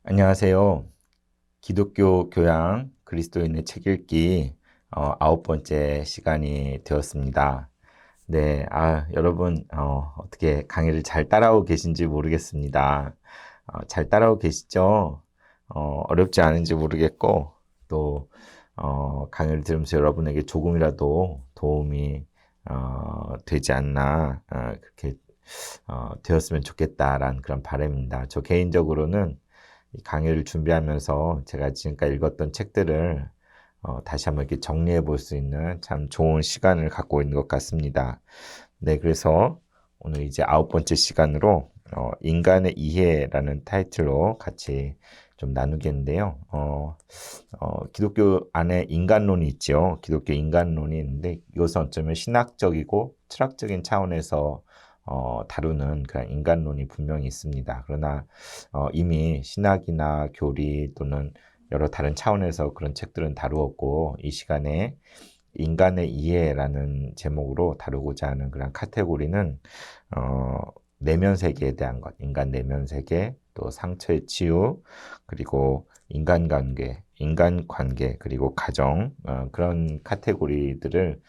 안녕하세요. 기독교 교양 그리스도인의 책 읽기 9번째 시간이 되었습니다. 네, 여러분 어떻게 강의를 잘 따라오고 계신지 모르겠습니다. 잘 따라오고 계시죠? 어렵지 않은지 모르겠고 또 강의를 들으면서 여러분에게 조금이라도 도움이 되지 않나 그렇게 되었으면 좋겠다라는 그런 바람입니다. 저 개인적으로는 이 강의를 준비하면서 제가 지금까지 읽었던 책들을 다시 한번 이렇게 정리해 볼 수 있는 참 좋은 시간을 갖고 있는 것 같습니다. 네, 그래서 오늘 이제 9번째 시간으로 인간의 이해라는 타이틀로 같이 좀 나누겠는데요. 기독교 안에 인간론이 있죠. 기독교 인간론이 있는데 이것은 어쩌면 신학적이고 철학적인 차원에서 다루는 그런 인간론이 분명히 있습니다. 그러나 이미 신학이나 교리 또는 여러 다른 차원에서 그런 책들은 다루었고 이 시간에 인간의 이해라는 제목으로 다루고자 하는 그런 카테고리는 어, 내면 세계에 대한 것, 인간 내면 세계, 또 상처의 치유, 그리고 인간 관계, 그리고 가정 그런 카테고리들을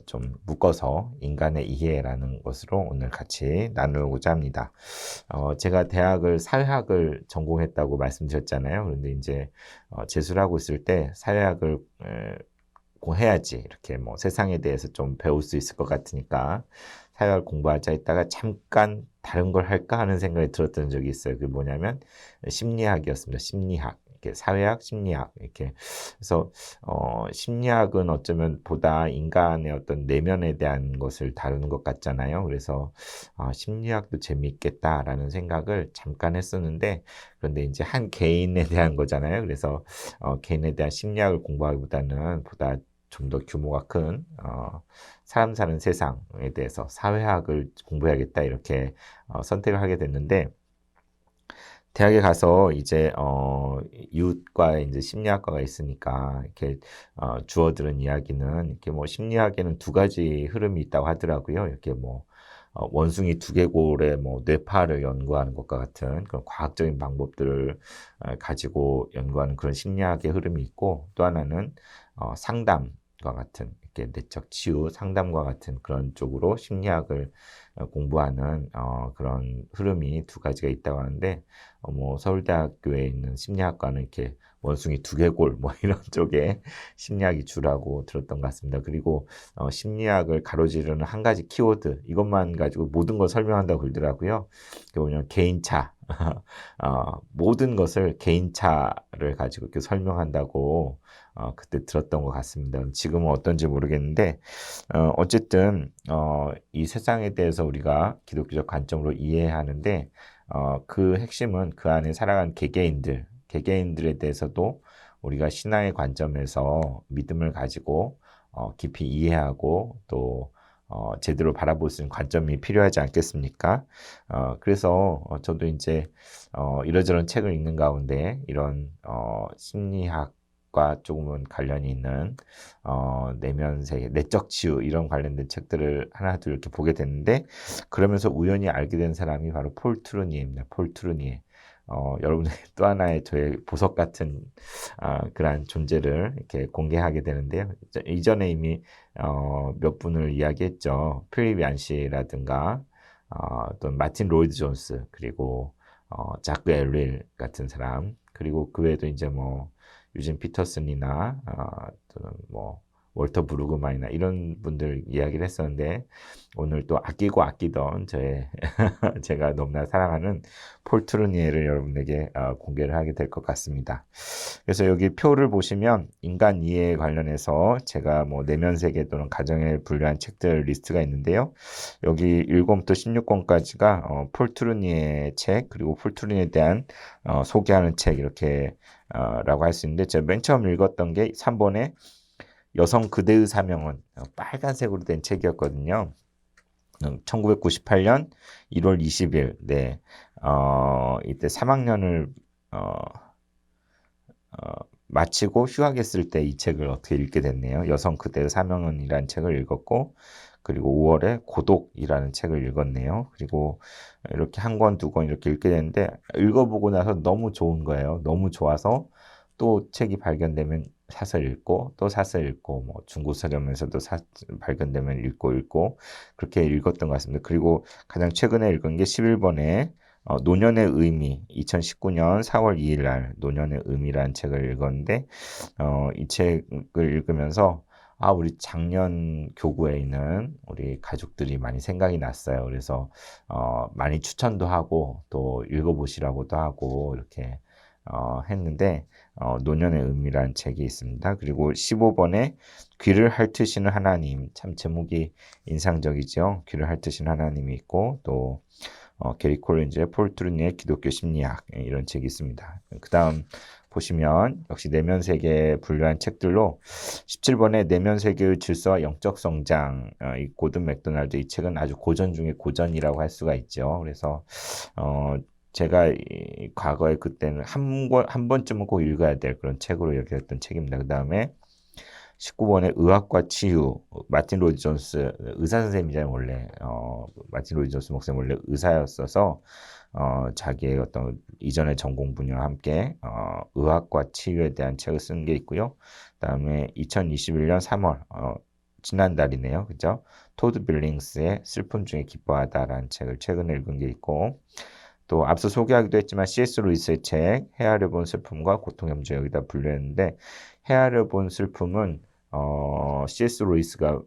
좀 묶어서 인간의 이해라는 것으로 오늘 같이 나누고자 합니다. 제가 대학을 사회학을 전공했다고 말씀드렸잖아요. 그런데 이제 재수를 하고 있을 때 사회학을 해야지 이렇게 뭐 세상에 대해서 좀 배울 수 있을 것 같으니까 사회학을 공부하자 했다가 잠깐 다른 걸 할까 하는 생각이 들었던 적이 있어요. 그게 뭐냐면 심리학이었습니다. 심리학. 이렇게 사회학, 심리학 이렇게 그래서 심리학은 어쩌면 보다 인간의 어떤 내면에 대한 것을 다루는 것 같잖아요. 그래서 심리학도 재미있겠다라는 생각을 잠깐 했었는데 그런데 이제 한 개인에 대한 거잖아요. 그래서 개인에 대한 심리학을 공부하기보다는 보다 좀 더 규모가 큰 사람 사는 세상에 대해서 사회학을 공부해야겠다 이렇게 선택을 하게 됐는데 대학에 가서 이제 이웃과에 이제 심리학과가 있으니까 이렇게 주워들은 이야기는 이렇게 뭐 심리학에는 두 가지 흐름이 있다고 하더라고요. 이렇게 뭐 원숭이 두개골의 뭐 뇌파를 연구하는 것과 같은 그런 과학적인 방법들을 가지고 연구하는 그런 심리학의 흐름이 있고 또 하나는 상담과 같은 이렇게 내적 치유 상담과 같은 그런 쪽으로 심리학을 공부하는 그런 흐름이 두 가지가 있다고 하는데 뭐 서울대학교에 있는 심리학과는 이렇게 원숭이 두개골 뭐 이런 쪽에 심리학이 주라고 들었던 것 같습니다. 그리고 심리학을 가로지르는 한 가지 키워드 이것만 가지고 모든 걸 설명한다고 그러더라고요. 그게 뭐냐면 개인차. 모든 것을 개인차를 가지고 이렇게 설명한다고 그때 들었던 것 같습니다. 지금은 어떤지 모르겠는데 어쨌든 이 세상에 대해서 우리가 기독교적 관점으로 이해하는데 그 핵심은 그 안에 살아가는 개개인들에 대해서도 우리가 신앙의 관점에서 믿음을 가지고 깊이 이해하고 또 제대로 바라볼 수 있는 관점이 필요하지 않겠습니까? 그래서 저도 이제 이러저런 책을 읽는 가운데 이런 심리학과 조금은 관련이 있는 내면 세계, 내적 치유 이런 관련된 책들을 하나 둘 이렇게 보게 됐는데 그러면서 우연히 알게 된 사람이 바로 폴 트루니에입니다. 폴 트루니에. 여러분의 또 하나의 저의 보석 같은 그러한 존재를 이렇게 공개하게 되는데요. 이전에 이미 몇 분을 이야기했죠. 필립 얀시라든가 또 마틴 로이드 존스 그리고 자크 엘릴 같은 사람 그리고 그 외에도 이제 뭐 유진 피터슨이나 또는 뭐 월터 브루그만이나 이런 분들 이야기를 했었는데 오늘 또 아끼고 아끼던 저의 제가 너무나 사랑하는 폴 트루니에를 여러분에게 공개를 하게 될 것 같습니다. 그래서 여기 표를 보시면 인간 이해에 관련해서 제가 뭐 내면 세계 또는 가정에 분류한 책들 리스트가 있는데요. 여기 1권부터 16권까지가 폴 트루니에의 책 그리고 폴 트루니에에 대한 소개하는 책 이렇게 라고 할 수 있는데 제가 맨 처음 읽었던 게 3번에 여성 그대의 사명은 빨간색으로 된 책이었거든요. 1998년 1월 20일, 네, 이때 3학년을 마치고 휴학했을 때 이 책을 어떻게 읽게 됐네요. 여성 그대의 사명은이라는 책을 읽었고, 그리고 5월에 고독이라는 책을 읽었네요. 그리고 이렇게 한 권, 두 권 이렇게 읽게 되는데 읽어보고 나서 너무 좋은 거예요. 너무 좋아서 또 책이 발견되면 사서 읽고 또 사서 읽고 뭐 중고 서점에서도 발견되면 읽고 그렇게 읽었던 것 같습니다. 그리고 가장 최근에 읽은 게 11번에 노년의 의미 2019년 4월 2일 날 노년의 의미라는 책을 읽었는데 이 책을 읽으면서 우리 작년 교구에 있는 우리 가족들이 많이 생각이 났어요. 그래서 많이 추천도 하고 또 읽어보시라고도 하고 이렇게 했는데 노년의 의미라는 책이 있습니다. 그리고 15번에 귀를 핥으시는 하나님, 참 제목이 인상적이죠. 귀를 핥으시는 하나님이 있고 또 게리 콜린즈의 폴 트루니의 기독교 심리학 이런 책이 있습니다. 그 다음 보시면 역시 내면 세계에 분류한 책들로 17번에 내면 세계의 질서와 영적 성장 이 고든 맥도날드 이 책은 아주 고전 중에 고전이라고 할 수가 있죠. 그래서 제가 과거에 그때는 한 번쯤은 꼭 읽어야 될 그런 책으로 이렇게 했던 책입니다. 그 다음에 19번에 의학과 치유, 마틴 로이드 존스 의사 선생님이잖아요. 원래 마틴 로이드 존스 목사님 원래 의사였어서 자기의 어떤 이전의 전공 분야와 함께 의학과 치유에 대한 책을 쓴 게 있고요. 그다음에 2021년 3월 지난달이네요. 그죠? 토드 빌링스의 슬픔 중에 기뻐하다라는 책을 최근에 읽은 게 있고 또 앞서 소개하기도 했지만 C.S. 루이스의 책 헤아려 본 슬픔과 고통의 문제 여기다 분류했는데 헤아려 본 슬픔은 C.S. 루이스가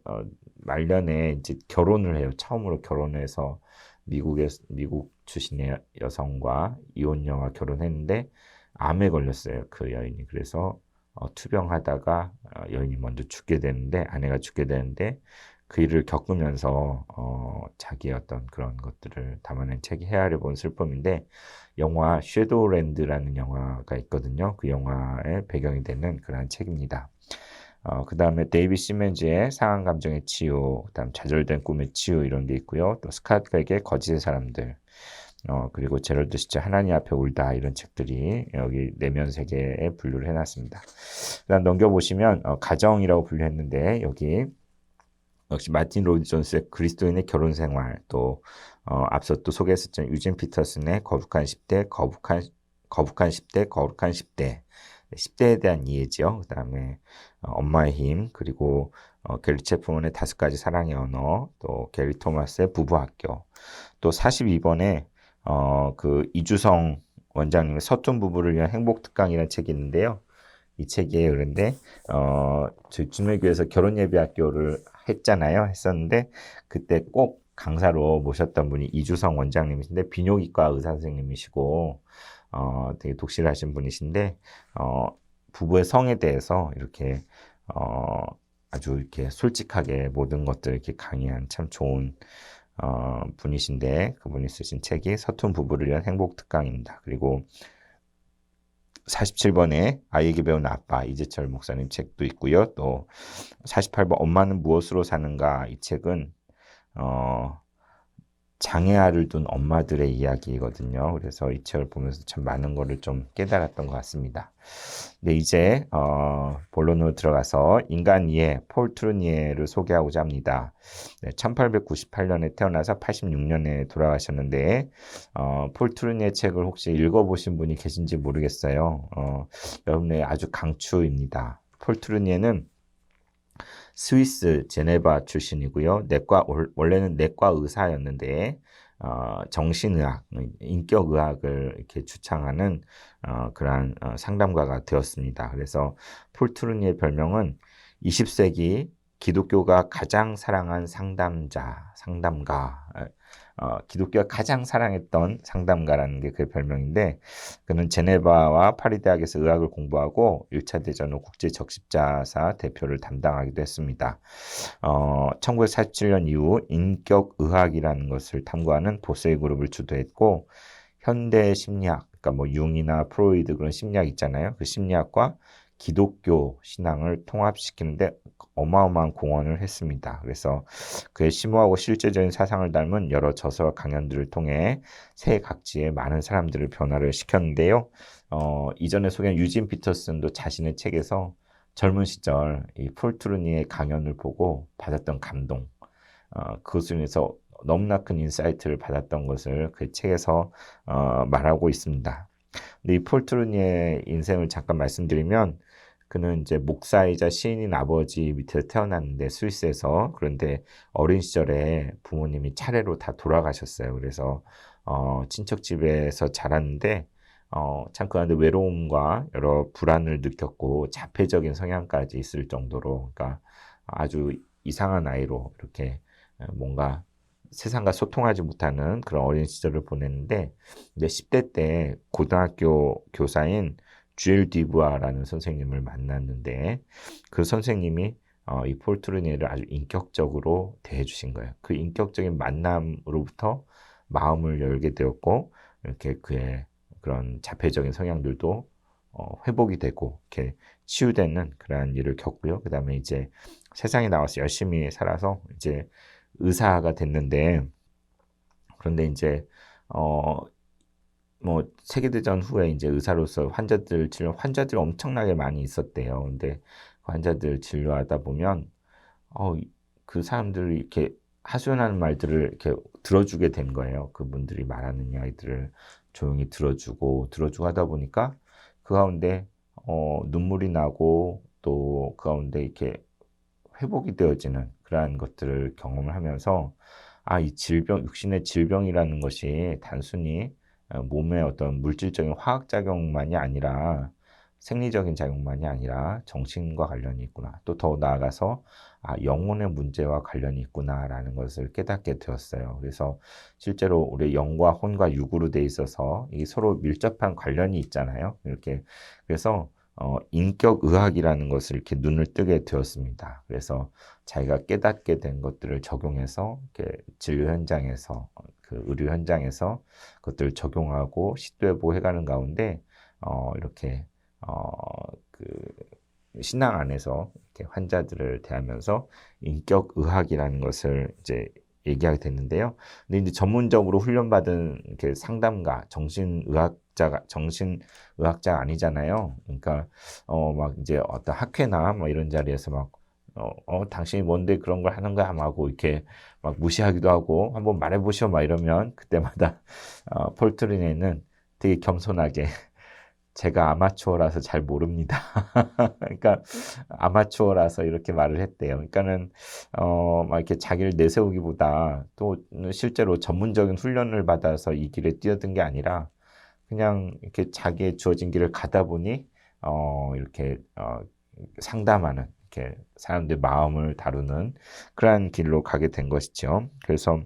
말년에 이제 결혼을 해요. 처음으로 결혼해서 미국 출신의 여성과 이혼녀와 결혼했는데 암에 걸렸어요. 그 여인이. 그래서 투병하다가 여인이 먼저 죽게 되는데 아내가 죽게 되는데 그 일을 겪으면서 자기의 어떤 그런 것들을 담아낸 책이 헤아려 본 슬픔인데 영화 섀도우랜드라는 영화가 있거든요. 그 영화의 배경이 되는 그런 책입니다. 그 다음에 데이비 시멘즈의 상한 감정의 치유, 그 다음 좌절된 꿈의 치유 이런 게 있고요. 또 스캇 백의 거짓의 사람들, 그리고 제럴드 시처 하나님 앞에 울다 이런 책들이 여기 내면 세계에 분류를 해놨습니다. 그다음 넘겨보시면 가정이라고 분류했는데 여기 역시 마틴 로이드 존스의 그리스도인의 결혼 생활, 또 앞서 또 소개했었던 유진 피터슨의 거북한 10대, 거북한 10대, 거룩한 10대, 10대에 대한 이해죠. 그 다음에 엄마의 힘, 그리고 게리 체프먼의 5가지 사랑의 언어, 또 게리 토마스의 부부학교, 또 42번에 그 이주성 원장님의 서툰 부부를 위한 행복 특강이라는 책이 있는데요. 이 책이에요. 그런데 저희 주말교회에서 결혼예비학교를 했었는데 그때 꼭 강사로 모셨던 분이 이주성 원장님이신데 비뇨기과 의사 선생님이시고 되게 독실하신 분이신데 부부의 성에 대해서 이렇게 아주 이렇게 솔직하게 모든 것들을 이렇게 강의한 참 좋은 분이신데 그분이 쓰신 책이 서툰 부부를 위한 행복 특강입니다. 그리고 47번에 아이에게 배운 아빠 이재철 목사님 책도 있고요. 또 48번 엄마는 무엇으로 사는가 이 책은 장애아를 둔 엄마들의 이야기거든요. 그래서 이 책을 보면서 참 많은 거를 좀 깨달았던 것 같습니다. 네, 이제 본론으로 들어가서 인간 이해 폴 트루니에를 소개하고자 합니다. 네, 1898년에 태어나서 86년에 돌아가셨는데 폴 트루니에 책을 혹시 읽어보신 분이 계신지 모르겠어요. 여러분의 아주 강추입니다. 폴 트루니에는 스위스 제네바 출신이고요. 원래는 내과 의사였는데 정신의학, 인격의학을 이렇게 주창하는 그러한 상담가가 되었습니다. 그래서 폴 트루니의 별명은 20세기 기독교가 가장 사랑한 상담가, 기독교가 가장 사랑했던 상담가라는 게 그 별명인데 그는 제네바와 파리 대학에서 의학을 공부하고 1차 대전 후 국제 적십자사 대표를 담당하기도 했습니다. 1947년 이후 인격의학이라는 것을 탐구하는 보세이 그룹을 주도했고 현대 심리학, 그러니까 뭐 융이나 프로이드 그런 심리학 있잖아요. 그 심리학과 기독교 신앙을 통합시키는데 어마어마한 공헌을 했습니다. 그래서 그의 심오하고 실제적인 사상을 닮은 여러 저서와 강연들을 통해 세계 각지의 많은 사람들을 변화를 시켰는데요. 이전에 소개한 유진 피터슨도 자신의 책에서 젊은 시절 이 폴 트루니의 강연을 보고 받았던 감동, 그것으로 인해서 너무나 큰 인사이트를 받았던 것을 그 책에서 말하고 있습니다. 근데 이 폴 트루니의 인생을 잠깐 말씀드리면 그는 이제 목사이자 시인인 아버지 밑에서 태어났는데 스위스에서 그런데 어린 시절에 부모님이 차례로 다 돌아가셨어요. 그래서 친척 집에서 자랐는데 참 그 안에 외로움과 여러 불안을 느꼈고 자폐적인 성향까지 있을 정도로 그러니까 아주 이상한 아이로 이렇게 뭔가 세상과 소통하지 못하는 그런 어린 시절을 보냈는데 이제 10대 때 고등학교 교사인 주엘 디부아라는 선생님을 만났는데 그 선생님이 이 폴트르니에를 아주 인격적으로 대해 주신 거예요. 그 인격적인 만남으로부터 마음을 열게 되었고 이렇게 그의 그런 자폐적인 성향들도 회복이 되고 이렇게 치유되는 그러한 일을 겪고요. 그다음에 이제 세상에 나와서 열심히 살아서 이제 의사가 됐는데 그런데 이제 뭐 세계대전 후에 이제 의사로서 환자들이 엄청나게 많이 있었대요. 근데 그 환자들 진료하다 보면 그 사람들이 이렇게 하소연하는 말들을 이렇게 들어주게 된 거예요. 그분들이 말하는 이야기들을 조용히 들어주고 하다 보니까 그 가운데 눈물이 나고 또 그 가운데 이렇게 회복이 되어지는 그러한 것들을 경험을 하면서 이 육신의 질병이라는 것이 단순히 몸의 어떤 물질적인 화학작용만이 아니라 생리적인 작용만이 아니라 정신과 관련이 있구나. 또 더 나아가서 영혼의 문제와 관련이 있구나라는 것을 깨닫게 되었어요. 그래서 실제로 우리 영과 혼과 육으로 돼 있어서 이게 서로 밀접한 관련이 있잖아요. 이렇게 그래서 인격의학이라는 것을 이렇게 눈을 뜨게 되었습니다. 그래서 자기가 깨닫게 된 것들을 적용해서 이렇게 진료 현장에서 그 의료 현장에서 그것들을 적용하고 시도해보고 해가는 가운데 이렇게 그 신앙 안에서 이렇게 환자들을 대하면서 인격의학이라는 것을 이제 얘기하게 됐는데요. 근데 이제 전문적으로 훈련받은 이렇게 상담가, 정신의학자가 아니잖아요. 그러니까 막 이제 어떤 학회나 뭐 이런 자리에서 막 당신이 뭔데 그런 걸 하는 거야? 하고 이렇게 막 무시하기도 하고 한번 말해보시오 막 이러면 그때마다 폴 트루니에는 되게 겸손하게 제가 아마추어라서 잘 모릅니다. 그러니까 아마추어라서 이렇게 말을 했대요. 그러니까는 막 이렇게 자기를 내세우기보다 또 실제로 전문적인 훈련을 받아서 이 길에 뛰어든 게 아니라 그냥 이렇게 자기의 주어진 길을 가다 보니 이렇게 상담하는 이렇게 사람들 마음을 다루는 그러한 길로 가게 된 것이죠. 그래서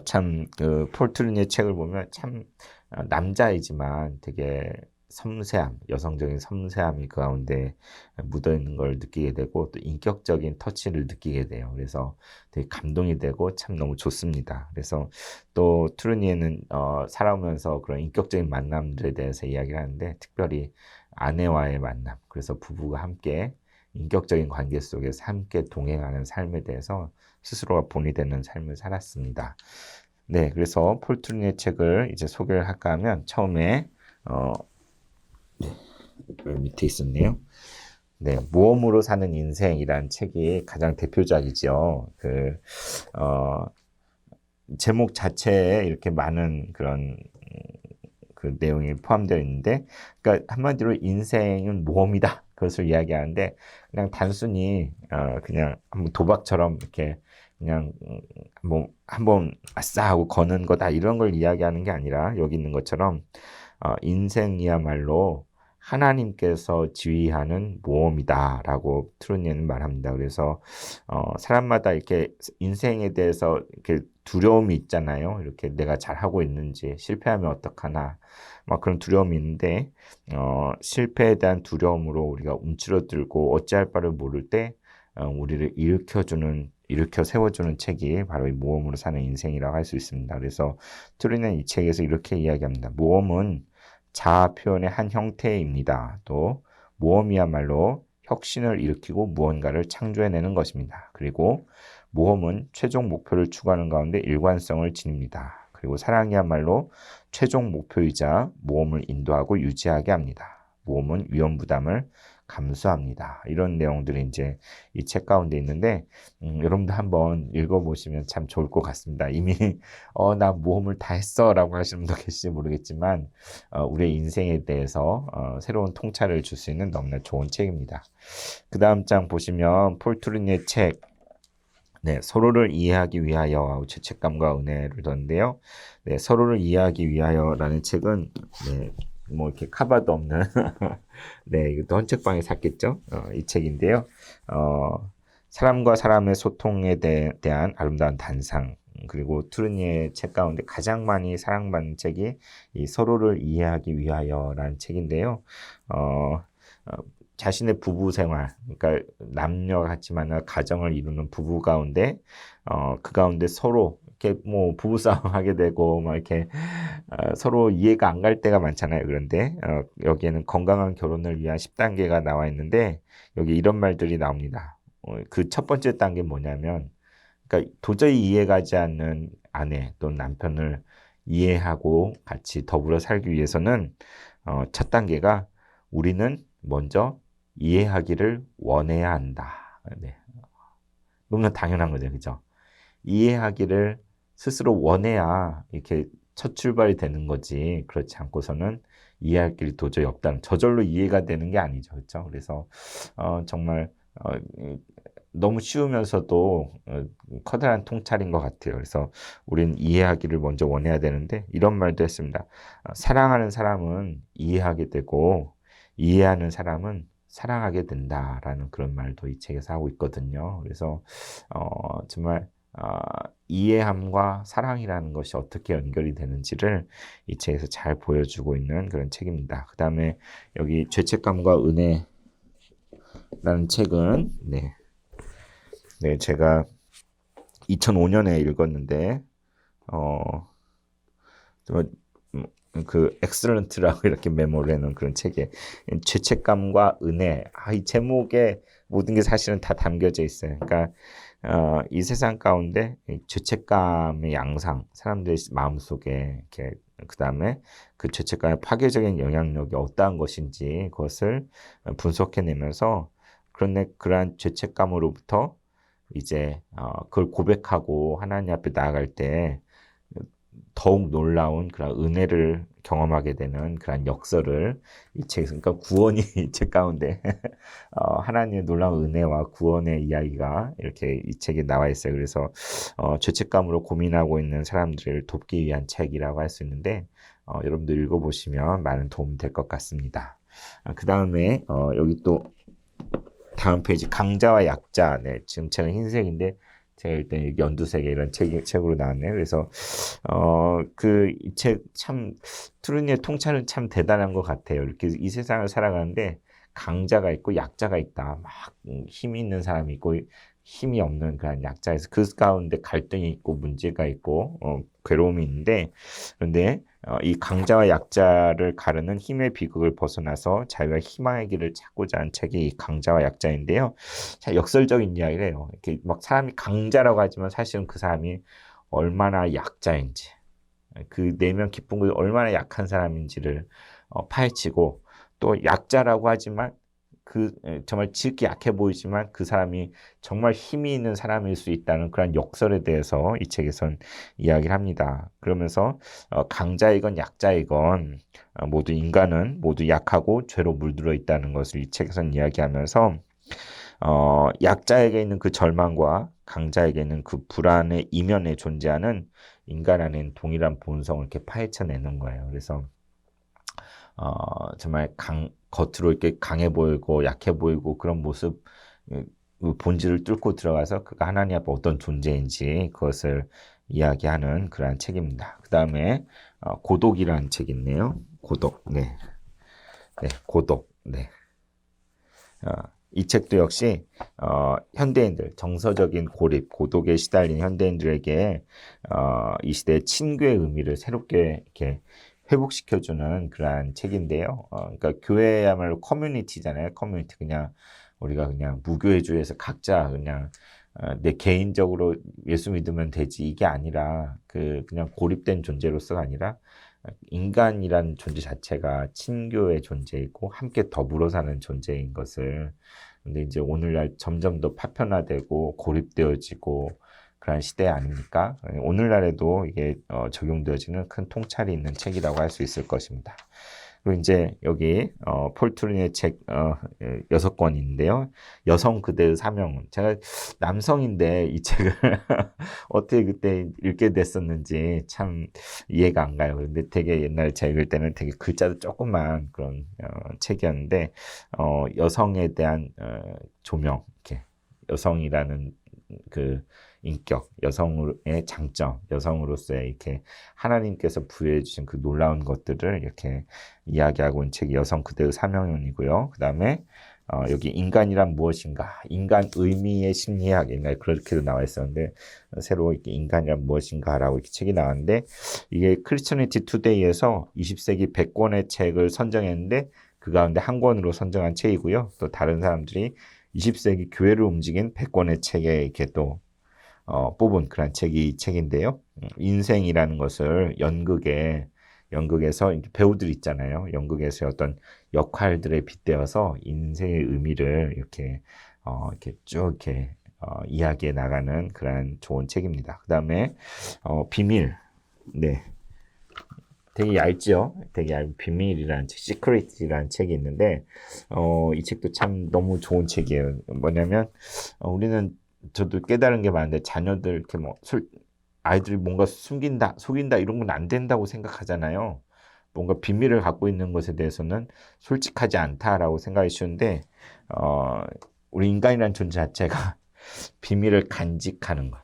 참 그 폴 트루니의 책을 보면 참 남자이지만 되게 섬세함, 여성적인 섬세함이 그 가운데 묻어 있는 걸 느끼게 되고 또 인격적인 터치를 느끼게 돼요. 그래서 되게 감동이 되고 참 너무 좋습니다. 그래서 또 트루니에는 살아오면서 그런 인격적인 만남들에 대해서 이야기를 하는데 특별히 아내와의 만남, 그래서 부부가 함께 인격적인 관계 속에서 함께 동행하는 삶에 대해서 스스로가 본이 되는 삶을 살았습니다. 네, 그래서 폴 트루니의 책을 이제 소개를 할까 하면 처음에 밑에 있었네요. 네, 모험으로 사는 인생이란 책이 가장 대표작이죠. 제목 자체에 이렇게 많은 그런 그 내용이 포함되어 있는데, 그러니까 한마디로 인생은 모험이다. 그것을 이야기하는데, 그냥 단순히, 그냥 한번 도박처럼 이렇게 그냥 뭐 한번 아싸 하고 거는 거다 이런 걸 이야기하는 게 아니라 여기 있는 것처럼 인생이야말로 하나님께서 지휘하는 모험이다라고 트루니에는 말합니다. 그래서 사람마다 이렇게 인생에 대해서 이렇게 두려움이 있잖아요. 이렇게 내가 잘하고 있는지 실패하면 어떡하나 막 그런 두려움이 있는데 실패에 대한 두려움으로 우리가 움츠러들고 어찌할 바를 모를 때 우리를 일으켜 세워주는 책이 바로 이 모험으로 사는 인생이라고 할 수 있습니다. 그래서 트루니는 이 책에서 이렇게 이야기합니다. 모험은 자아 표현의 한 형태입니다. 또 모험이야말로 혁신을 일으키고 무언가를 창조해내는 것입니다. 그리고 모험은 최종 목표를 추구하는 가운데 일관성을 지닙니다. 그리고 사랑이야말로 최종 목표이자 모험을 인도하고 유지하게 합니다. 모험은 위험 부담을 감수합니다. 이런 내용들이 이제 이 책 가운데 있는데, 여러분도 한번 읽어보시면 참 좋을 것 같습니다. 이미, 나 모험을 다 했어 라고 하시는 분도 계실지 모르겠지만, 우리의 인생에 대해서 새로운 통찰을 줄 수 있는 너무나 좋은 책입니다. 그 다음 장 보시면, 폴 트루니의 책, 네, 서로를 이해하기 위하여 죄책감과 은혜를 뒀는데요. 네, 서로를 이해하기 위하여라는 책은 네, 뭐 이렇게 카바도 없는 네, 이것도 헌책방에 샀겠죠. 이 책인데요. 사람과 사람의 소통에 대한 아름다운 단상 그리고 투르니의 책 가운데 가장 많이 사랑받는 책이 이 서로를 이해하기 위하여라는 책인데요. 어, 자신의 부부 생활, 그러니까 남녀 같이 만나 가정을 이루는 부부 가운데, 그 가운데 서로 이렇게 뭐 부부싸움 하게 되고, 막 이렇게 서로 이해가 안 갈 때가 많잖아요. 그런데 여기에는 건강한 결혼을 위한 10단계가 나와 있는데, 여기 이런 말들이 나옵니다. 그 첫 번째 단계 뭐냐면, 그러니까 도저히 이해가지 않는 아내 또는 남편을 이해하고 같이 더불어 살기 위해서는 첫 단계가 우리는 먼저 이해하기를 원해야 한다. 네. 너무나 당연한 거죠. 그죠? 이해하기를 스스로 원해야 이렇게 첫 출발이 되는 거지. 그렇지 않고서는 이해할 길이 도저히 없다는, 저절로 이해가 되는 게 아니죠. 그렇죠? 그래서 정말 너무 쉬우면서도 커다란 통찰인 것 같아요. 그래서 우리는 이해하기를 먼저 원해야 되는데 이런 말도 했습니다. 사랑하는 사람은 이해하게 되고 이해하는 사람은 사랑하게 된다라는 그런 말도 이 책에서 하고 있거든요. 그래서 정말 이해함과 사랑이라는 것이 어떻게 연결이 되는지를 이 책에서 잘 보여주고 있는 그런 책입니다. 그 다음에 여기 죄책감과 은혜라는 책은 네, 제가 2005년에 읽었는데 그 엑셀런트라고 이렇게 메모를 해놓은 그런 책에 죄책감과 은혜, 이 제목에 모든 게 사실은 다 담겨져 있어요. 그러니까 이 세상 가운데 죄책감의 양상, 사람들의 마음속에 이렇게 그 다음에 그 죄책감의 파괴적인 영향력이 어떠한 것인지 그것을 분석해내면서 그런데 그러한 죄책감으로부터 이제 그걸 고백하고 하나님 앞에 나아갈 때 더욱 놀라운 그런 은혜를 경험하게 되는 그런 역설을 이 책에서, 그러니까 구원이 이 책 가운데 하나님의 놀라운 은혜와 구원의 이야기가 이렇게 이 책에 나와 있어요. 그래서 죄책감으로 고민하고 있는 사람들을 돕기 위한 책이라고 할 수 있는데 여러분들 읽어보시면 많은 도움이 될 것 같습니다. 그 다음에 여기 또 다음 페이지 강자와 약자. 네, 지금 책은 흰색인데 제가 일단 연두색의 이런 책으로 나왔네요. 그래서 그 이 책 참 투르니의 통찰은 참 대단한 것 같아요. 이렇게 이 세상을 살아가는데 강자가 있고 약자가 있다. 막 힘이 있는 사람이 있고 힘이 없는 그런 약자에서 그 가운데 갈등이 있고 문제가 있고 괴로움이 있는데 그런데 이 강자와 약자를 가르는 힘의 비극을 벗어나서 자유와 희망의 길을 찾고자 한 책이 이 강자와 약자인데요. 자, 역설적인 이야기를 해요. 이렇게 막 사람이 강자라고 하지만 사실은 그 사람이 얼마나 약자인지, 그 내면 깊은 곳에 얼마나 약한 사람인지를 파헤치고 또 약자라고 하지만 정말 지극히 약해 보이지만 그 사람이 정말 힘이 있는 사람일 수 있다는 그런 역설에 대해서 이 책에선 이야기를 합니다. 그러면서 강자이건 약자이건 모두 인간은 모두 약하고 죄로 물들어 있다는 것을 이 책에선 이야기하면서 약자에게 있는 그 절망과 강자에게 있는 그 불안의 이면에 존재하는 인간 안에는 동일한 본성을 이렇게 파헤쳐내는 거예요. 그래서 정말 겉으로 이렇게 강해 보이고 약해 보이고 그런 모습, 그 본질을 뚫고 들어가서 그가 하나님 앞에 어떤 존재인지 그것을 이야기하는 그러한 책입니다. 그 다음에 고독이라는 책이 있네요. 고독, 네, 고독, 네. 이 책도 역시 현대인들, 정서적인 고립, 고독에 시달린 현대인들에게 이 시대의 친교의 의미를 새롭게 이렇게 회복시켜주는 그러한 책인데요. 그러니까 교회야말로 커뮤니티잖아요. 커뮤니티 그냥 우리가 그냥 무교회주의에서 각자 그냥 내 개인적으로 예수 믿으면 되지 이게 아니라 그냥 고립된 존재로서가 아니라 인간이란 존재 자체가 친교의 존재이고 함께 더불어 사는 존재인 것을, 근데 이제 오늘날 점점 더 파편화되고 고립되어지고 그런 시대 아닙니까? 오늘날에도 이게 적용되어지는 큰 통찰이 있는 책이라고 할 수 있을 것입니다. 그리고 이제 여기 폴 트루니의 책 6권인데요. 여성 그대의 사명은, 제가 남성인데 이 책을 어떻게 그때 읽게 됐었는지 참 이해가 안 가요. 근데 되게 옛날에 제가 읽을 때는 되게 글자도 조그만 그런 책이었는데 여성에 대한 조명, 이렇게 여성이라는 그 인격, 여성의 장점, 여성으로서의 이렇게 하나님께서 부여해 주신 그 놀라운 것들을 이렇게 이야기하고 있는 책이 여성 그대의 사명론이고요. 그 다음에 여기 인간이란 무엇인가, 인간 의미의 심리학, 옛날에 그렇게도 나와 있었는데 새로 이렇게 인간이란 무엇인가라고 이렇게 책이 나왔는데, 이게 크리스천리티 투데이에서 20세기 100권의 책을 선정했는데 그 가운데 한 권으로 선정한 책이고요. 또 다른 사람들이 20세기 교회를 움직인 100권의 책에 이렇게 또 뽑은 그런 책인데요. 인생이라는 것을 연극에서 배우들 있잖아요. 연극에서 어떤 역할들에 빗대어서 인생의 의미를 이렇게 쭉 이렇게 이야기해 나가는 그런 좋은 책입니다. 그 다음에 비밀, 네, 되게 얇죠. 되게 얇은 비밀이라는 책, 시크릿이라는 책이 있는데 이 책도 참 너무 좋은 책이에요. 뭐냐면 우리는, 저도 깨달은 게 많은데, 자녀들 이렇게 아이들이 뭔가 속인다 이런 건 안 된다고 생각하잖아요. 뭔가 비밀을 갖고 있는 것에 대해서는 솔직하지 않다라고 생각이 쉬운데, 우리 인간이라는 존재 자체가 비밀을 간직하는 것,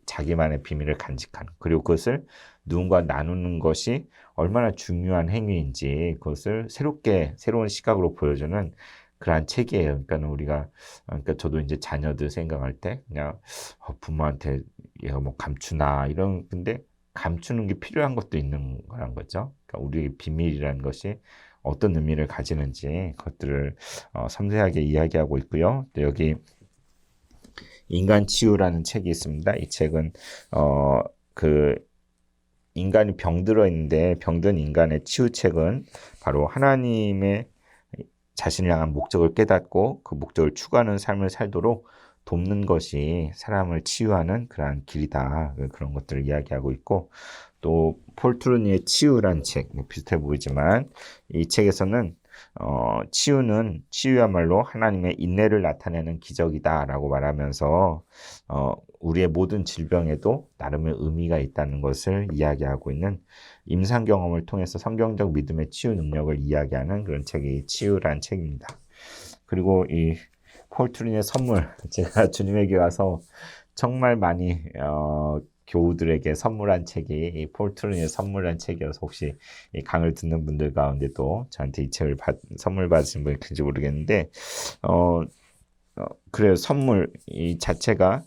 자기만의 비밀을 간직하는, 그리고 그것을 누군가 나누는 것이 얼마나 중요한 행위인지 그것을 새로운 시각으로 보여주는 그러한 책이에요. 그러니까 저도 이제 자녀들 생각할 때 그냥 부모한테 얘가 뭐 감추나 이런, 근데 감추는 게 필요한 것도 있는 거란 거죠. 그러니까 우리의 비밀이라는 것이 어떤 의미를 가지는지 그것들을 섬세하게 이야기하고 있고요. 또 여기 인간 치유라는 책이 있습니다. 이 책은 그 인간이 병들어 있는데 병든 인간의 치유책은 바로 하나님의 자신을 향한 목적을 깨닫고 그 목적을 추구하는 삶을 살도록 돕는 것이 사람을 치유하는 그러한 길이다. 그런 것들을 이야기하고 있고, 또 폴 트루니의 치유란 책, 비슷해 보이지만 이 책에서는 치유야말로 하나님의 인내를 나타내는 기적이다라고 말하면서 우리의 모든 질병에도 나름의 의미가 있다는 것을 이야기하고 있는, 임상 경험을 통해서 성경적 믿음의 치유 능력을 이야기하는 그런 책이 치유란 책입니다. 그리고 이 폴 트루니의 선물, 제가 주님에게 와서 정말 많이 교우들에게 선물한 책이 이 폴 트루니의 선물한 책이어서, 혹시 이 강을 듣는 분들 가운데도 저한테 이 책을 선물 받으신 분이 계신지 모르겠는데 그래요. 선물 이 자체가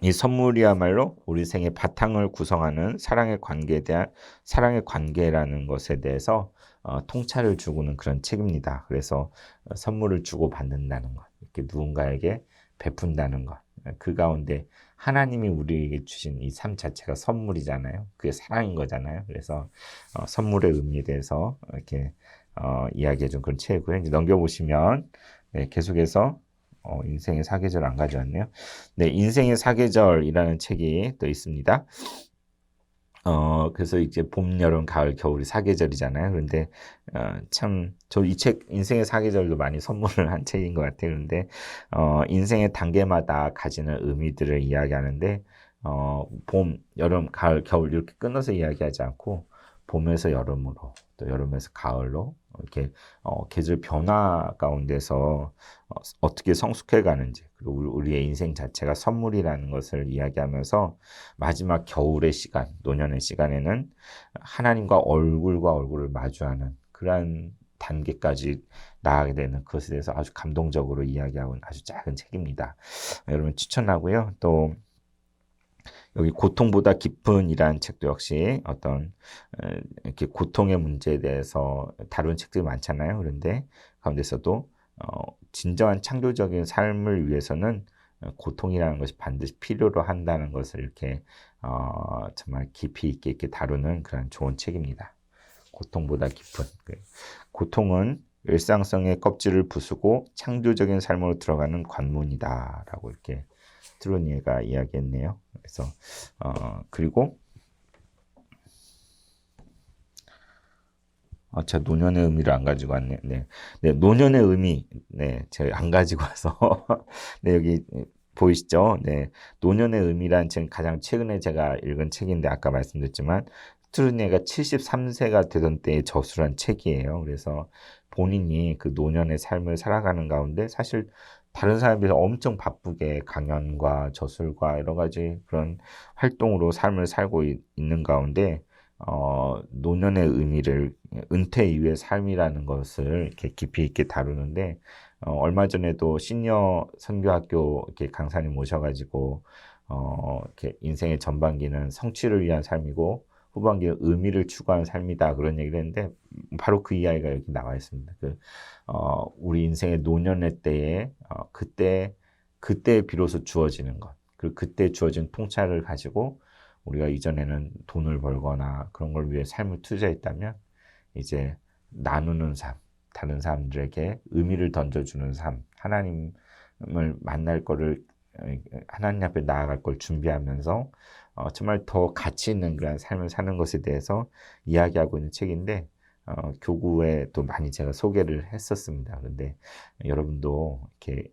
이 선물이야말로 우리 생의 바탕을 구성하는 사랑의 관계라는 것에 대해서 통찰을 주고는 그런 책입니다. 그래서 선물을 주고 받는다는 것, 이렇게 누군가에게 베푼다는 것, 그 가운데 하나님이 우리에게 주신 이 삶 자체가 선물이잖아요. 그게 사랑인 거잖아요. 그래서 선물의 의미에 대해서 이렇게 이야기해 준 그런 책이고요. 이제 넘겨보시면 계속해서 인생의 사계절 안 가져왔네요. 네, 인생의 사계절이라는 책이 또 있습니다. 그래서 이제 봄, 여름, 가을, 겨울이 사계절이잖아요. 그런데 참 저 이 책 인생의 사계절도 많이 선물을 한 책인 것 같아요. 그런데 인생의 단계마다 가지는 의미들을 이야기하는데 봄, 여름, 가을, 겨울 이렇게 끊어서 이야기하지 않고 봄에서 여름으로, 또 여름에서 가을로 이렇게 계절 변화 가운데서 어떻게 성숙해 가는지, 그리고 우리의 인생 자체가 선물이라는 것을 이야기하면서 마지막 겨울의 시간, 노년의 시간에는 하나님과 얼굴과 얼굴을 마주하는 그러한 단계까지 나아가게 되는 그것에 대해서 아주 감동적으로 이야기하고 있는 아주 작은 책입니다. 여러분 추천하고요. 또 여기 고통보다 깊은이라는 책도 역시 어떤 이렇게 고통의 문제에 대해서 다룬 책들이 많잖아요. 그런데 가운데서도 진정한 창조적인 삶을 위해서는 고통이라는 것이 반드시 필요로 한다는 것을 이렇게 정말 깊이 있게 이렇게 다루는 그런 좋은 책입니다. 고통보다 깊은. 고통은 일상성의 껍질을 부수고 창조적인 삶으로 들어가는 관문이다라고 이렇게 트루니에가 이야기했네요. 그래서 그리고 제가 노년의 의미를 안 가지고 왔네. 네, 네, 노년의 의미, 네, 제가 안 가지고 와서, 네, 여기 보이시죠? 네, 노년의 의미란 책 가장 최근에 제가 읽은 책인데 아까 말씀드렸지만 트루니에가 73세가 되던 때에 저술한 책이에요. 그래서 본인이 그 노년의 삶을 살아가는 가운데 사실 다른 사람에 비해서 엄청 바쁘게 강연과 저술과 여러 가지 그런 활동으로 삶을 살고 있는 가운데 노년의 의미를 은퇴 이후의 삶이라는 것을 이렇게 깊이 있게 다루는데 얼마 전에도 시니어 선교학교 이렇게 강사님 모셔가지고 이렇게 인생의 전반기는 성취를 위한 삶이고 후반기에 의미를 추구하는 삶이다 그런 얘기를 했는데 바로 그 이야기가 여기 나와 있습니다. 우리 인생의 노년의 때에 그때 비로소 주어지는 것, 그리고 그때 주어진 통찰을 가지고 우리가 이전에는 돈을 벌거나 그런 걸 위해 삶을 투자했다면 이제 나누는 삶, 다른 사람들에게 의미를 던져주는 삶, 하나님을 만날 거를 하나님 앞에 나아갈 걸 준비하면서 정말 더 가치 있는 그런 삶을 사는 것에 대해서 이야기하고 있는 책인데 교구에 또 많이 제가 소개를 했었습니다. 그런데 여러분도 이렇게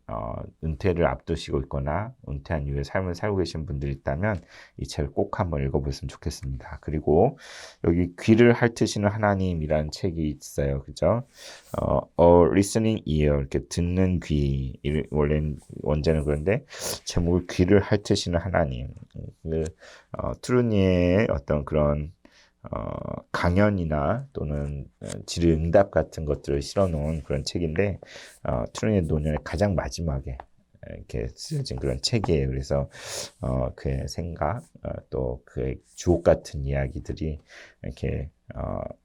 은퇴를 앞두시고 있거나 은퇴한 이후에 삶을 살고 계신 분들이 있다면 이 책을 꼭 한번 읽어보셨으면 좋겠습니다. 그리고 여기 귀를 핥으시는 하나님이라는 책이 있어요. 그죠? A Listening Ear, 이렇게 듣는 귀. 원래 원제는 그런데 제목을 귀를 핥으시는 하나님. 트루니의 어떤 그런 강연이나 또는 질의응답 같은 것들을 실어놓은 그런 책인데 트루니의 노년의 가장 마지막에 이렇게 쓰여진 그런 책이에요. 그래서 그의 생각 또 그의 주옥 같은 이야기들이 이렇게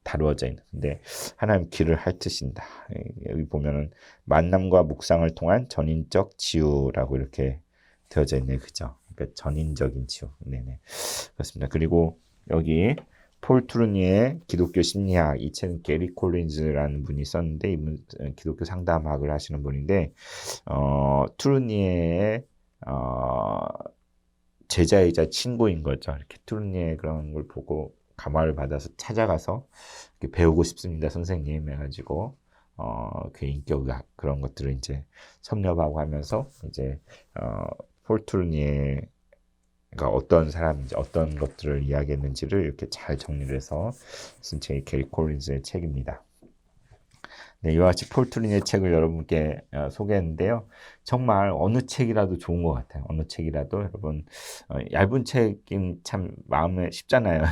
다루어져 있는데 하나님 귀를 핥으신다. 여기 보면은 만남과 묵상을 통한 전인적 치유라고 이렇게 되어져 있네요. 그죠? 그러니까 전인적인 치유. 네네. 그렇습니다. 그리고 여기 폴 트루니의 기독교 심리학, 이 책은 게리 콜린즈라는 분이 썼는데 이분 기독교 상담학을 하시는 분인데 트루니의 제자이자 친구인 거죠. 이렇게 트루니의 그런 걸 보고 감화를 받아서 찾아가서 이렇게 배우고 싶습니다, 선생님 해가지고 그 인격학 그런 것들을 이제 섭렵하고 하면서 이제 폴 트루니의 그러니까 어떤 사람인지 어떤 것들을 이야기했는지를 이렇게 잘 정리를 해서 쓴 책이 게리 콜린즈의 책입니다. 네, 이와 같이 폴 트루니의 책을 여러분께 소개했는데요. 정말 어느 책이라도 좋은 것 같아요. 어느 책이라도 여러분 얇은 책은 참 마음에 쉽잖아요.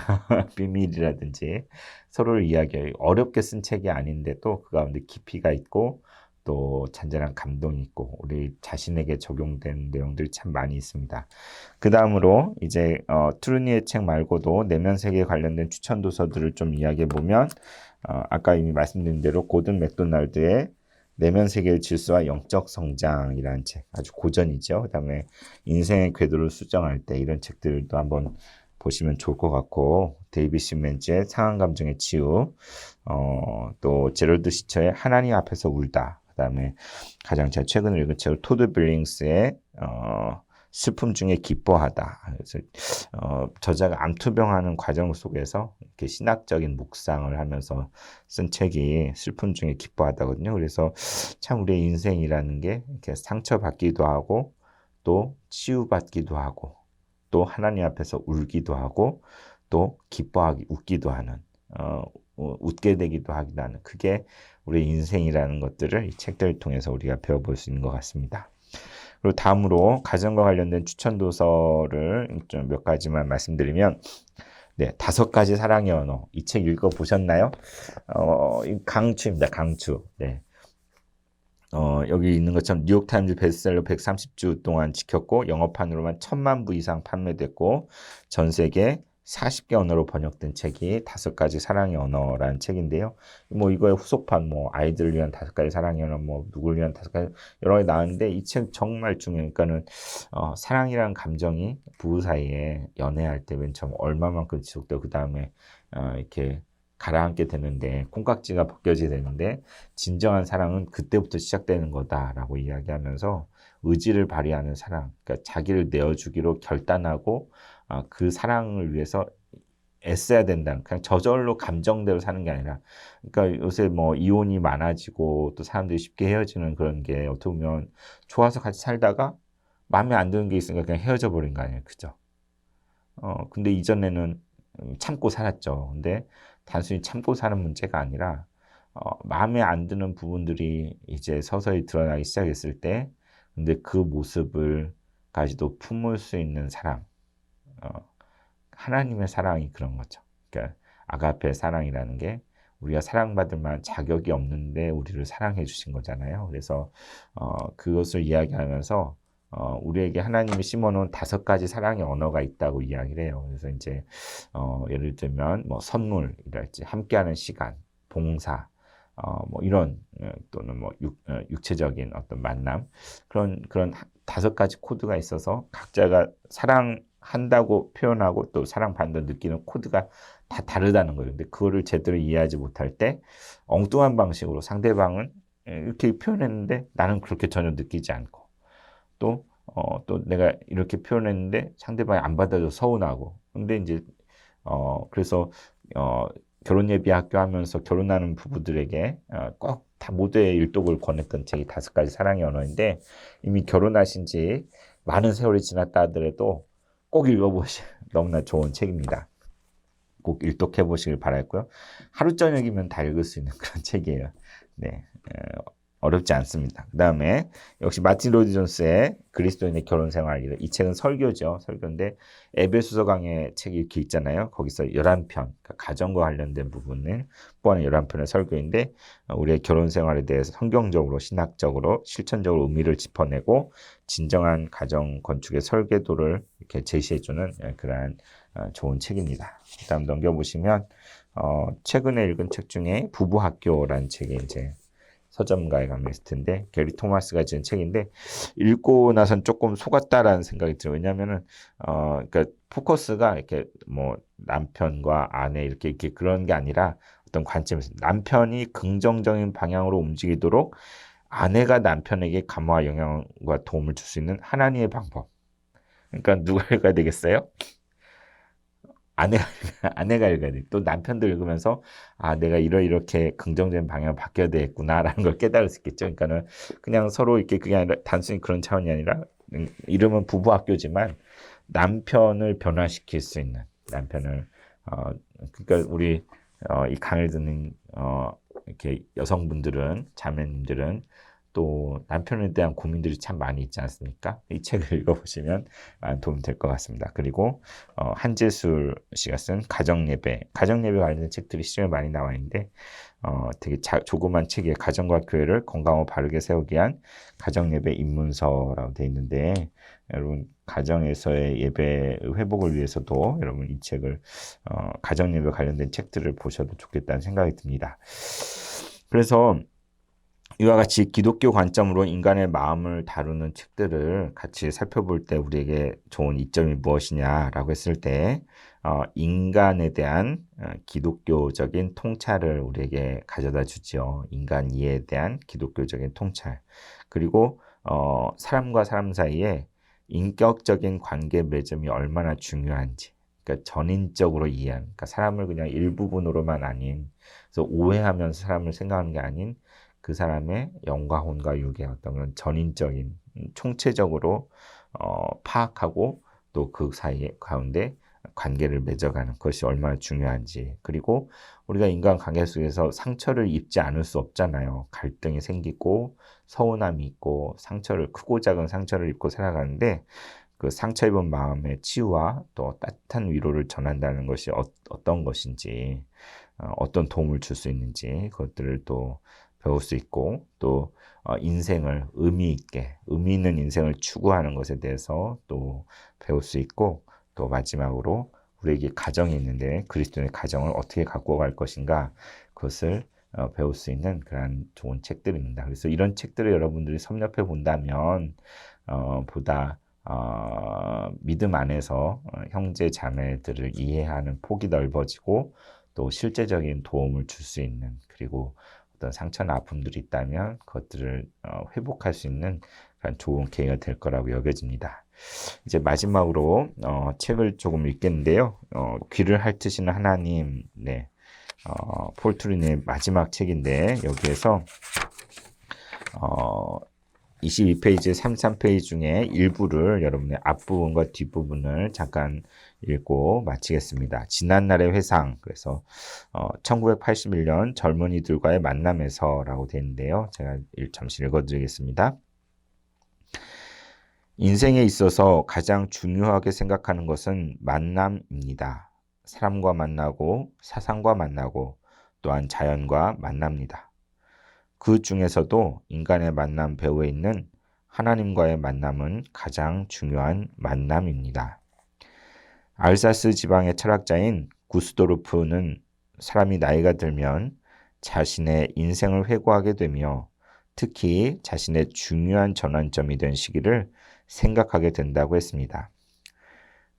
비밀이라든지 서로를 이야기하기 어렵게 쓴 책이 아닌데도 그 가운데 깊이가 있고 또 잔잔한 감동이 있고 우리 자신에게 적용된 내용들이 참 많이 있습니다. 그 다음으로 이제 트루니의 책 말고도 내면 세계에 관련된 추천 도서들을 좀 이야기해 보면 아까 이미 말씀드린 대로 고든 맥도날드의 내면 세계의 질서와 영적 성장이라는 책 아주 고전이죠. 그 다음에 인생의 궤도를 수정할 때 이런 책들도 한번 보시면 좋을 것 같고 데이비 시멘즈의 상한 감정의 치유 또 제럴드 시처의 하나님 앞에서 울다 그 다음에 가장 제가 최근에 읽은 책은 토드 빌링스의 슬픔 중에 기뻐하다. 그래서 저자가 암투병하는 과정 속에서 이렇게 신학적인 묵상을 하면서 쓴 책이 슬픔 중에 기뻐하다거든요. 그래서 참 우리의 인생이라는 게 이렇게 상처받기도 하고 또 치유받기도 하고 또 하나님 앞에서 울기도 하고 또 기뻐하기 웃기도 하는 웃게 되기도 하기도 하는 그게 우리 인생이라는 것들을 이 책들을 통해서 우리가 배워볼 수 있는 것 같습니다. 그리고 다음으로 가정과 관련된 추천 도서를 좀 몇 가지만 말씀드리면 네, 5가지 사랑의 언어 이 책 읽어보셨나요? 강추입니다. 강추. 네. 여기 있는 것처럼 뉴욕타임즈 베스트셀러 130주 동안 지켰고 영어판으로만 1000만 부 이상 판매됐고 전 세계 40개 언어로 번역된 책이 5가지 사랑의 언어라는 책인데요. 뭐 이거의 후속판, 뭐 아이들을 위한 5가지 사랑의 언어, 뭐 누구를 위한 5가지 여러 개 나왔는데 이 책 정말 중요해요. 그러니까는 사랑이란 감정이 부부 사이에 연애할 때 맨 처음 얼마만큼 지속되고 그 다음에 이렇게 가라앉게 되는데 콩깍지가 벗겨지게 되는데 진정한 사랑은 그때부터 시작되는 거다라고 이야기하면서 의지를 발휘하는 사랑, 그러니까 자기를 내어주기로 결단하고 그 사랑을 위해서 애써야 된다는 그냥 저절로 감정대로 사는 게 아니라 그러니까 요새 뭐 이혼이 많아지고 또 사람들이 쉽게 헤어지는 그런 게 어떻게 보면 좋아서 같이 살다가 마음에 안 드는 게 있으니까 그냥 헤어져 버린 거 아니에요. 그죠? 근데 이전에는 참고 살았죠. 근데 단순히 참고 사는 문제가 아니라 마음에 안 드는 부분들이 이제 서서히 드러나기 시작했을 때 근데 그 모습을 가지도 품을 수 있는 사랑 어, 하나님의 사랑이 그런 거죠. 그러니까 아가페 사랑이라는 게 우리가 사랑받을 만한 자격이 없는데 우리를 사랑해 주신 거잖아요. 그래서 그것을 이야기하면서 우리에게 하나님이 심어놓은 5가지 사랑의 언어가 있다고 이야기를 해요. 그래서 이제 예를 들면 뭐 선물이랄지 함께하는 시간, 봉사, 뭐 이런 또는 뭐 육체적인 어떤 만남 그런 5가지 코드가 있어서 각자가 사랑한다고 표현하고 또 사랑받는다 느끼는 코드가 다 다르다는 거예요. 근데 그거를 제대로 이해하지 못할 때 엉뚱한 방식으로 상대방은 이렇게 표현했는데 나는 그렇게 전혀 느끼지 않고 또 내가 이렇게 표현했는데 상대방이 안 받아줘서 서운하고 근데 이제 그래서 결혼 예비 학교 하면서 결혼하는 부부들에게 꼭 다 모두의 일독을 권했던 책이 5가지 사랑의 언어인데 이미 결혼하신 지 많은 세월이 지났다 하더라도 꼭 읽어보시 너무나 좋은 책입니다. 꼭 일독해 보시길 바랄고요. 하루 저녁이면 다 읽을 수 있는 그런 책이에요. 네, 어렵지 않습니다. 그 다음에 역시 마틴 로이드 존스의 그리스도인의 결혼 생활 이 책은 설교죠. 설교인데 에베소서 강의 책이 이렇게 있잖아요. 거기서 11편 그러니까 가정과 관련된 부분을 포함한 11편의 설교인데 우리의 결혼 생활에 대해서 성경적으로 신학적으로 실천적으로 의미를 짚어내고 진정한 가정 건축의 설계도를 이렇게 제시해주는 그러한 좋은 책입니다. 그 다음 넘겨보시면 최근에 읽은 책 중에 부부학교라는 책이 이제 서점가에 가면 있을 텐데 게리 토마스가 지은 책인데 읽고 나선 조금 속았다라는 생각이 들어요. 왜냐하면은 그러니까 포커스가 이렇게 뭐 남편과 아내 이렇게 그런 게 아니라 어떤 관점에서 남편이 긍정적인 방향으로 움직이도록 아내가 남편에게 감화와 영향과 도움을 줄 수 있는 하나님의 방법. 그러니까 누가 읽어야 되겠어요? 아내가 아내가 읽어야 돼. 또 남편도 읽으면서 내가 이렇게 긍정적인 방향을 바뀌어야 되겠구나라는 걸 깨달을 수 있겠죠. 그러니까는 그냥 서로 이렇게 그게 아니라 단순히 그런 차원이 아니라 이름은 부부학교지만 남편을 변화시킬 수 있는 남편을 그러니까 우리 이 강의를 듣는 이렇게 여성분들은 자매님들은 또 남편에 대한 고민들이 참 많이 있지 않습니까? 이 책을 읽어보시면 도움이 될 것 같습니다. 그리고 한재술 씨가 쓴 가정예배 관련된 책들이 시중에 많이 나와 있는데 되게 조그만 책에 가정과 교회를 건강하고 바르게 세우기 위한 가정예배 입문서라고 되어 있는데 여러분 가정에서의 예배 회복을 위해서도 여러분 이 책을 가정예배 관련된 책들을 보셔도 좋겠다는 생각이 듭니다. 그래서 이와 같이 기독교 관점으로 인간의 마음을 다루는 책들을 같이 살펴볼 때 우리에게 좋은 이점이 무엇이냐라고 했을 때 인간에 대한 기독교적인 통찰을 우리에게 가져다 주지요. 인간 이해에 대한 기독교적인 통찰. 그리고 사람과 사람 사이에 인격적인 관계 맺음이 얼마나 중요한지. 그러니까 전인적으로 이해하는. 그러니까 사람을 그냥 일부분으로만 아닌, 그래서 오해하면서 사람을 생각하는 게 아닌 그 사람의 영과 혼과 육의 어떤 그런 전인적인 총체적으로 파악하고 또 그 사이 가운데 관계를 맺어가는 것이 얼마나 중요한지 그리고 우리가 인간 관계 속에서 상처를 입지 않을 수 없잖아요. 갈등이 생기고 서운함이 있고 크고 작은 상처를 입고 살아가는데 그 상처 입은 마음의 치유와 또 따뜻한 위로를 전한다는 것이 어떤 것인지 어떤 도움을 줄 수 있는지 그것들을 또 배울 수 있고 또 인생을 의미 있는 인생을 추구하는 것에 대해서 또 배울 수 있고 또 마지막으로 우리에게 가정이 있는데 그리스도의 가정을 어떻게 갖고 갈 것인가 그것을 배울 수 있는 그런 좋은 책들입니다. 그래서 이런 책들을 여러분들이 섭렵해 본다면 보다 믿음 안에서 형제 자매들을 이해하는 폭이 넓어지고 또 실제적인 도움을 줄 수 있는 그리고 어떤 상처나 아픔들이 있다면 그것들을 회복할 수 있는 그런 좋은 계기가 될 거라고 여겨집니다. 이제 마지막으로 책을 조금 읽겠는데요. 귀를 핥으시는 하나님, 네, 폴 트루의 마지막 책인데 여기에서 22페이지, 33페이지 중에 일부를 여러분의 앞부분과 뒷부분을 잠깐 읽고 마치겠습니다. 지난날의 회상, 그래서 1981년 젊은이들과의 만남에서라고 되는데요. 제가 잠시 읽어드리겠습니다. 인생에 있어서 가장 중요하게 생각하는 것은 만남입니다. 사람과 만나고 사상과 만나고 또한 자연과 만납니다. 그 중에서도 인간의 만남 배후에 있는 하나님과의 만남은 가장 중요한 만남입니다. 알사스 지방의 철학자인 구스도르프는 사람이 나이가 들면 자신의 인생을 회고하게 되며 특히 자신의 중요한 전환점이 된 시기를 생각하게 된다고 했습니다.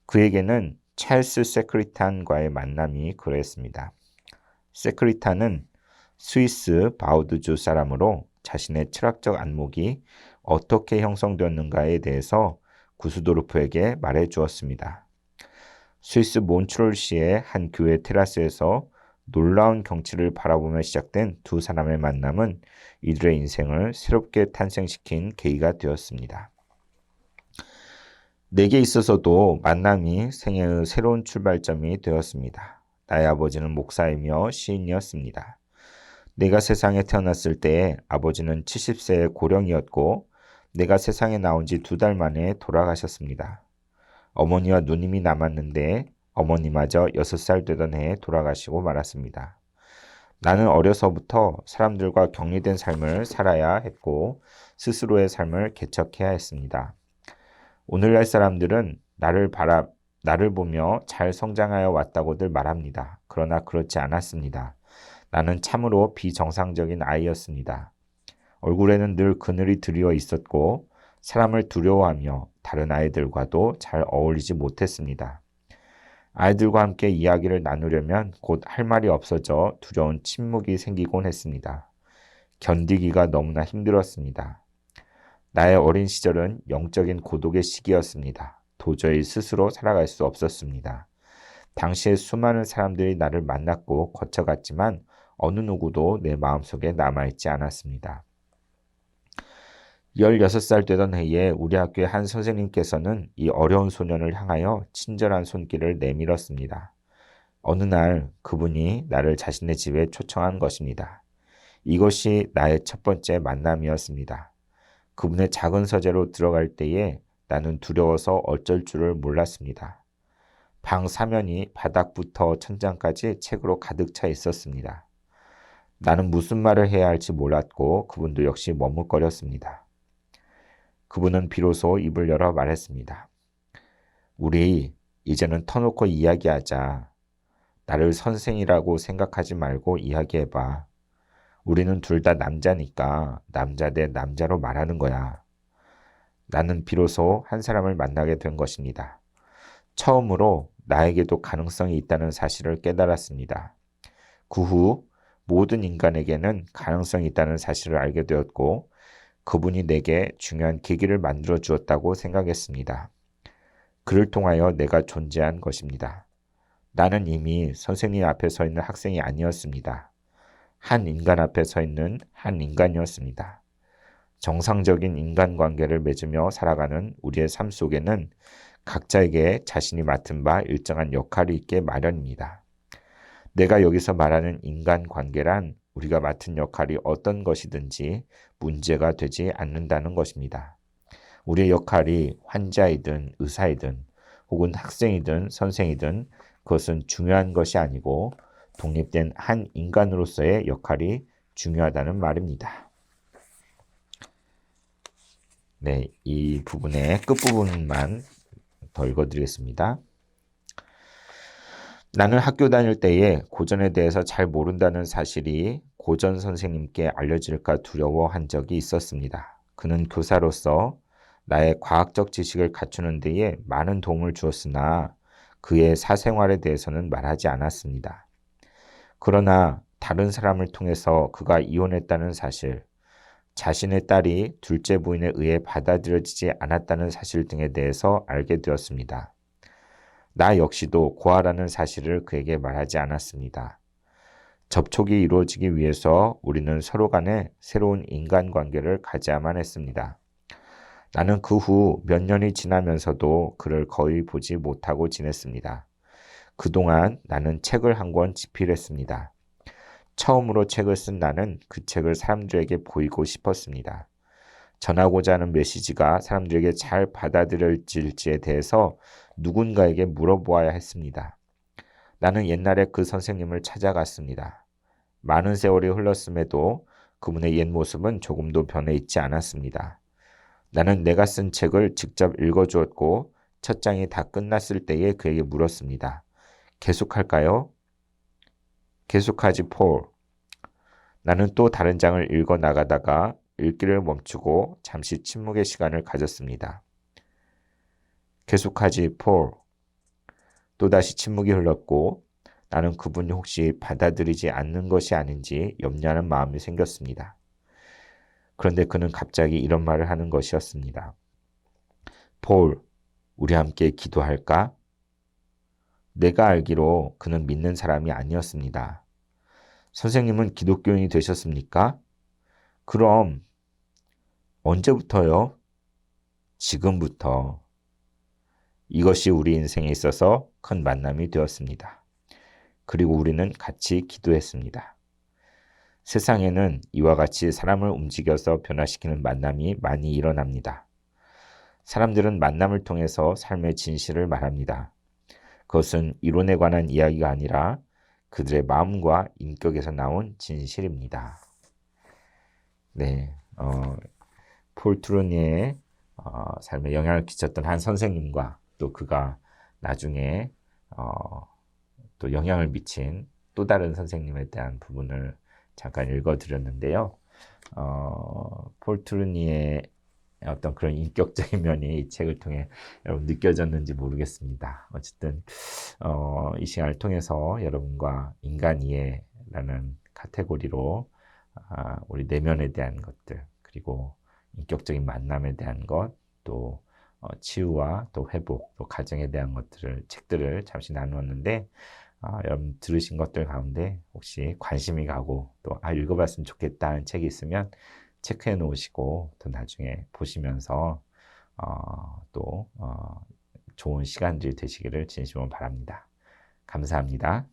그에게는 찰스 세크리탄과의 만남이 그랬습니다. 세크리탄은 스위스 바우드주 사람으로 자신의 철학적 안목이 어떻게 형성되었는가에 대해서 구스도르프에게 말해 주었습니다. 스위스 몬트롤시의 한 교회 테라스에서 놀라운 경치를 바라보며 시작된 두 사람의 만남은 이들의 인생을 새롭게 탄생시킨 계기가 되었습니다. 내게 있어서도 만남이 생애의 새로운 출발점이 되었습니다. 나의 아버지는 목사이며 시인이었습니다. 내가 세상에 태어났을 때에 아버지는 70세의 고령이었고 내가 세상에 나온 지 2달 만에 돌아가셨습니다. 어머니와 누님이 남았는데 어머니마저 6살 되던 해에 돌아가시고 말았습니다. 나는 어려서부터 사람들과 격리된 삶을 살아야 했고 스스로의 삶을 개척해야 했습니다. 오늘날 사람들은 나를 보며 잘 성장하여 왔다고들 말합니다. 그러나 그렇지 않았습니다. 나는 참으로 비정상적인 아이였습니다. 얼굴에는 늘 그늘이 드리워 있었고 사람을 두려워하며 다른 아이들과도 잘 어울리지 못했습니다. 아이들과 함께 이야기를 나누려면 곧 할 말이 없어져 두려운 침묵이 생기곤 했습니다. 견디기가 너무나 힘들었습니다. 나의 어린 시절은 영적인 고독의 시기였습니다. 도저히 스스로 살아갈 수 없었습니다. 당시에 수많은 사람들이 나를 만났고 거쳐갔지만 어느 누구도 내 마음속에 남아있지 않았습니다. 16살 되던 해에 우리 학교의 한 선생님께서는 이 어려운 소년을 향하여 친절한 손길을 내밀었습니다. 어느 날 그분이 나를 자신의 집에 초청한 것입니다. 이것이 나의 첫 번째 만남이었습니다. 그분의 작은 서재로 들어갈 때에 나는 두려워서 어쩔 줄을 몰랐습니다. 방 사면이 바닥부터 천장까지 책으로 가득 차 있었습니다. 나는 무슨 말을 해야 할지 몰랐고 그분도 역시 머뭇거렸습니다. 그분은 비로소 입을 열어 말했습니다. 우리 이제는 터놓고 이야기하자. 나를 선생이라고 생각하지 말고 이야기해봐. 우리는 둘 다 남자니까 남자 대 남자로 말하는 거야. 나는 비로소 한 사람을 만나게 된 것입니다. 처음으로 나에게도 가능성이 있다는 사실을 깨달았습니다. 그 후 모든 인간에게는 가능성이 있다는 사실을 알게 되었고 그분이 내게 중요한 계기를 만들어 주었다고 생각했습니다. 그를 통하여 내가 존재한 것입니다. 나는 이미 선생님 앞에 서 있는 학생이 아니었습니다. 한 인간 앞에 서 있는 한 인간이었습니다. 정상적인 인간관계를 맺으며 살아가는 우리의 삶 속에는 각자에게 자신이 맡은 바 일정한 역할이 있게 마련입니다. 내가 여기서 말하는 인간관계란 우리가 맡은 역할이 어떤 것이든지 문제가 되지 않는다는 것입니다. 우리의 역할이 환자이든 의사이든 혹은 학생이든 선생이든 그것은 중요한 것이 아니고 독립된 한 인간으로서의 역할이 중요하다는 말입니다. 네, 이 부분의 끝부분만 더 읽어드리겠습니다. 나는 학교 다닐 때에 고전에 대해서 잘 모른다는 사실이 고전 선생님께 알려질까 두려워한 적이 있었습니다. 그는 교사로서 나의 과학적 지식을 갖추는 데에 많은 도움을 주었으나 그의 사생활에 대해서는 말하지 않았습니다. 그러나 다른 사람을 통해서 그가 이혼했다는 사실, 자신의 딸이 둘째 부인에 의해 받아들여지지 않았다는 사실 등에 대해서 알게 되었습니다. 나 역시도 고아라는 사실을 그에게 말하지 않았습니다. 접촉이 이루어지기 위해서 우리는 서로 간에 새로운 인간관계를 가져야만 했습니다. 나는 그 후 몇 년이 지나면서도 그를 거의 보지 못하고 지냈습니다. 그동안 나는 책을 한 권 집필했습니다. 처음으로 책을 쓴 나는 그 책을 사람들에게 보이고 싶었습니다. 전하고자 하는 메시지가 사람들에게 잘 받아들여질지에 대해서 누군가에게 물어보아야 했습니다. 나는 옛날에 그 선생님을 찾아갔습니다. 많은 세월이 흘렀음에도 그분의 옛 모습은 조금도 변해 있지 않았습니다. 나는 내가 쓴 책을 직접 읽어주었고 첫 장이 다 끝났을 때에 그에게 물었습니다. 계속할까요? 계속하지 폴. 나는 또 다른 장을 읽어 나가다가 읽기를 멈추고 잠시 침묵의 시간을 가졌습니다. 계속하지 폴. 또다시 침묵이 흘렀고 나는 그분이 혹시 받아들이지 않는 것이 아닌지 염려하는 마음이 생겼습니다. 그런데 그는 갑자기 이런 말을 하는 것이었습니다. 폴, 우리 함께 기도할까? 내가 알기로 그는 믿는 사람이 아니었습니다. 선생님은 기독교인이 되셨습니까? 그럼 언제부터요? 지금부터. 이것이 우리 인생에 있어서 큰 만남이 되었습니다. 그리고 우리는 같이 기도했습니다. 세상에는 이와 같이 사람을 움직여서 변화시키는 만남이 많이 일어납니다. 사람들은 만남을 통해서 삶의 진실을 말합니다. 그것은 이론에 관한 이야기가 아니라 그들의 마음과 인격에서 나온 진실입니다. 네, 폴 트루니의 삶에 영향을 끼쳤던 한 선생님과 또 그가 나중에 또 영향을 미친 또 다른 선생님에 대한 부분을 잠깐 읽어드렸는데요. 폴 트루니의 어떤 그런 인격적인 면이 이 책을 통해 여러분 느껴졌는지 모르겠습니다. 어쨌든 이 시간을 통해서 여러분과 인간 이해라는 카테고리로 우리 내면에 대한 것들 그리고 인격적인 만남에 대한 것 또 치유와 또 회복 또 가정에 대한 것들을 책들을 잠시 나누었는데 여러분 들으신 것들 가운데 혹시 관심이 가고 또 읽어봤으면 좋겠다는 책이 있으면 체크해 놓으시고 또 나중에 보시면서 또 좋은 시간들이 되시기를 진심으로 바랍니다. 감사합니다.